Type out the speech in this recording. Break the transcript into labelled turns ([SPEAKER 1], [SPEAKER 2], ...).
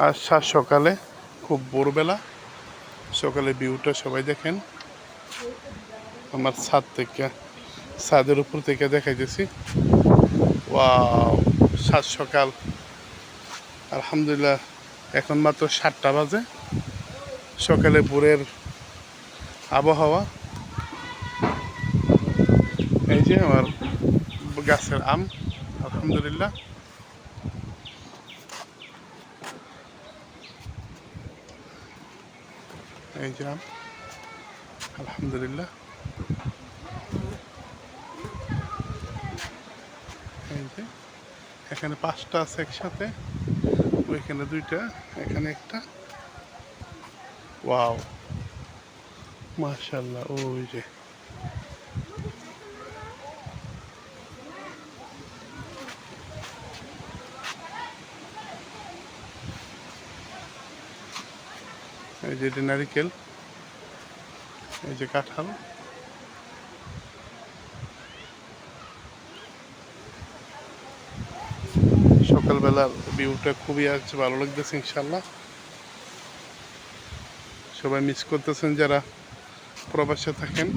[SPEAKER 1] আর সাত সকালে খুব ভোরবেলা সকালে ভিউটা সবাই দেখেন। আমার ছাদের উপর থেকে দেখাইতেছি। ওয়াও, সাত সকাল, আলহামদুলিল্লাহ। এখন মাত্র 7টা বাজে, সকালে ভোরের আবহাওয়া। এই যে আমার গাছের আম, আলহামদুলিল্লাহ। এই যে আম, আলহামদুলিল্লাহ। এই যে এখানে 5টা আছে একসাথে, ওইখানে 2টা, এখানে একটা। ওয়াও, মাশাআল্লাহ। ওই যে এই যে এটা নারিকেল, এই যে কাঁঠাল। সকালবেলার ভিউটা খুবই আছে, ভালো লাগতেছে ইনশাল্লাহ। সবাই মিস করতেছেন যারা প্রবাসে থাকেন।